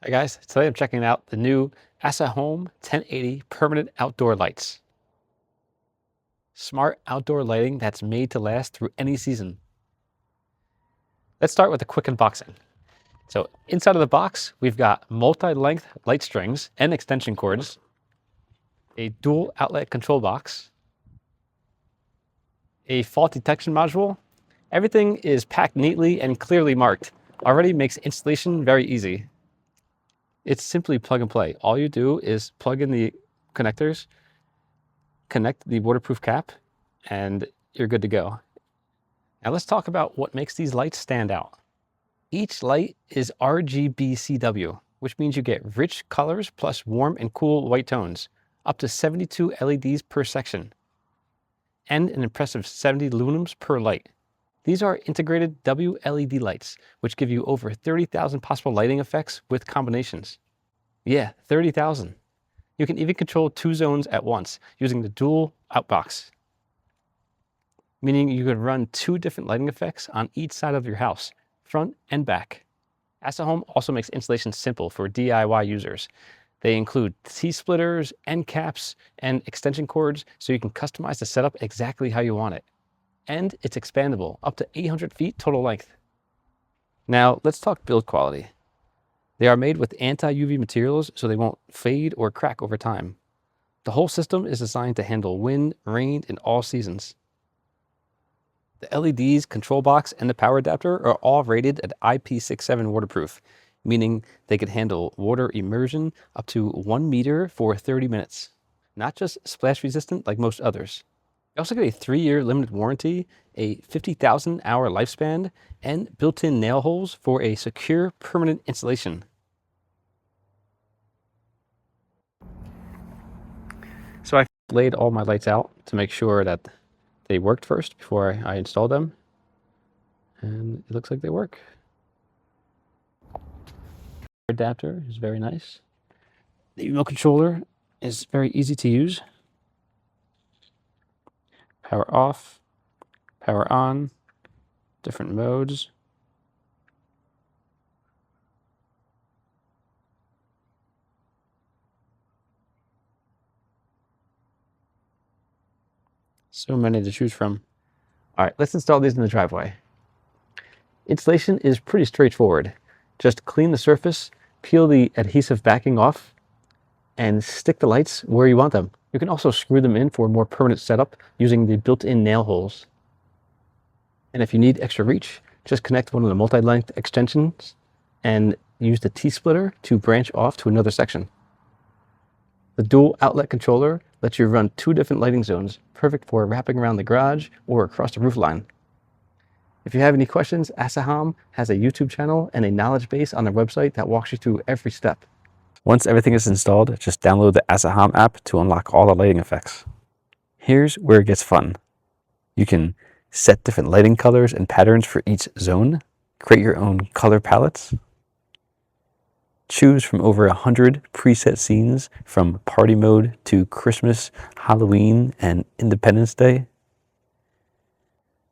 Hi guys, today I'm checking out the new ASAHOM 1080 permanent outdoor lights. Smart outdoor lighting that's made to last through any season. Let's start with a quick unboxing. So inside of the box, we've got multi-length light strings and extension cords, a dual outlet control box, a fault detection module. Everything is packed neatly and clearly marked. Already makes installation very easy. It's simply plug and play. All you do is plug in the connectors, connect the waterproof cap, and you're good to go. Now let's talk about what makes these lights stand out. Each light is RGB-CW, which means you get rich colors plus warm and cool white tones, up to 72 LEDs per section, and an impressive 70 lumens per light. These are integrated WLED lights, which give you over 30,000 possible lighting effects with combinations. Yeah, 30,000. You can even control 2 zones at once using the dual outbox, meaning you could run 2 different lighting effects on each side of your house, front and back. ASAHOM also makes installation simple for DIY users. They include T-splitters, end caps, and extension cords so you can customize the setup exactly how you want it. And it's expandable, up to 800 feet total length. Now let's talk build quality. They are made with anti-UV materials so they won't fade or crack over time. The whole system is designed to handle wind, rain, in all seasons. The LEDs, control box, and the power adapter are all rated at IP67 waterproof, meaning they can handle water immersion up to 1 meter for 30 minutes. Not just splash resistant like most others. You also get a 3-year limited warranty, a 50,000 hour lifespan, and built-in nail holes for a secure permanent installation. So I laid all my lights out to make sure that they worked first before I installed them. And it looks like they work. Adapter is very nice. The remote controller is very easy to use. Power off, power on, different modes. So many to choose from. All right, let's install these in the driveway. Installation is pretty straightforward. Just clean the surface, peel the adhesive backing off, and stick the lights where you want them. You can also screw them in for a more permanent setup using the built-in nail holes. And if you need extra reach, just connect one of the multi-length extensions and use the T-splitter to branch off to another section. The dual outlet controller lets you run 2 different lighting zones, perfect for wrapping around the garage or across the roof line. If you have any questions, ASAHOM has a YouTube channel and a knowledge base on their website that walks you through every step. Once everything is installed, just download the ASAHOM app to unlock all the lighting effects. Here's where it gets fun. You can set different lighting colors and patterns for each zone, create your own color palettes, choose from over 100 preset scenes from party mode to Christmas, Halloween, and Independence Day.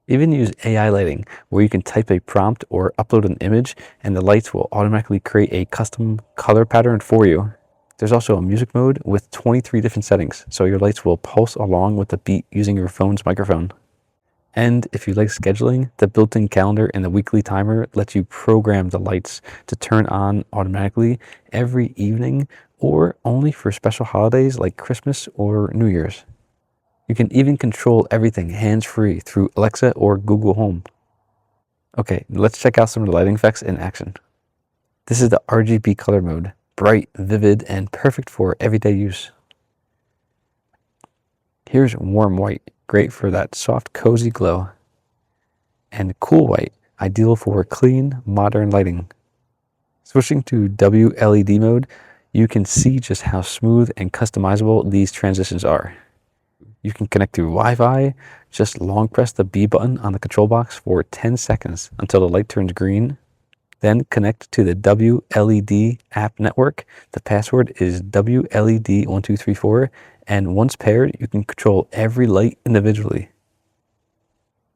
Even use AI lighting, where you can type a prompt or upload an image and the lights will automatically create a custom color pattern for you. There's also a music mode with 23 different settings, so your lights will pulse along with the beat using your phone's microphone. And if you like scheduling, the built-in calendar and the weekly timer lets you program the lights to turn on automatically every evening or only for special holidays like Christmas or New Year's. You can even control everything hands-free through Alexa or Google Home. Okay, let's check out some of the lighting effects in action. This is the RGB color mode, bright, vivid, and perfect for everyday use. Here's warm white, great for that soft, cozy glow. And cool white, ideal for clean, modern lighting. Switching to WLED mode, you can see just how smooth and customizable these transitions are. You can connect to Wi-Fi, just long press the B button on the control box for 10 seconds until the light turns green. Then connect to the WLED app network. The password is WLED1234, and once paired, you can control every light individually.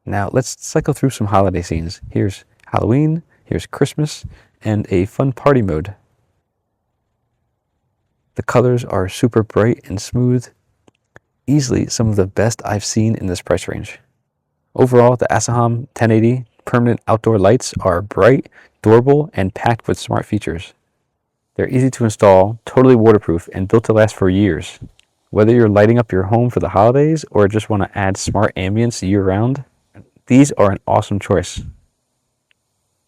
Now let's cycle through some holiday scenes. Here's Halloween, here's Christmas, and a fun party mode. The colors are super bright and smooth, easily some of the best I've seen in this price range. Overall, the ASAHOM 1080 permanent outdoor lights are bright, durable, and packed with smart features. They're easy to install, totally waterproof, and built to last for years. Whether you're lighting up your home for the holidays or just want to add smart ambience year-round, these are an awesome choice.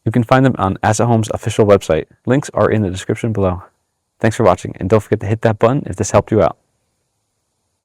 You can find them on ASAHOM's official website. Links are in the description below. Thanks for watching, and don't forget to hit that button if this helped you out.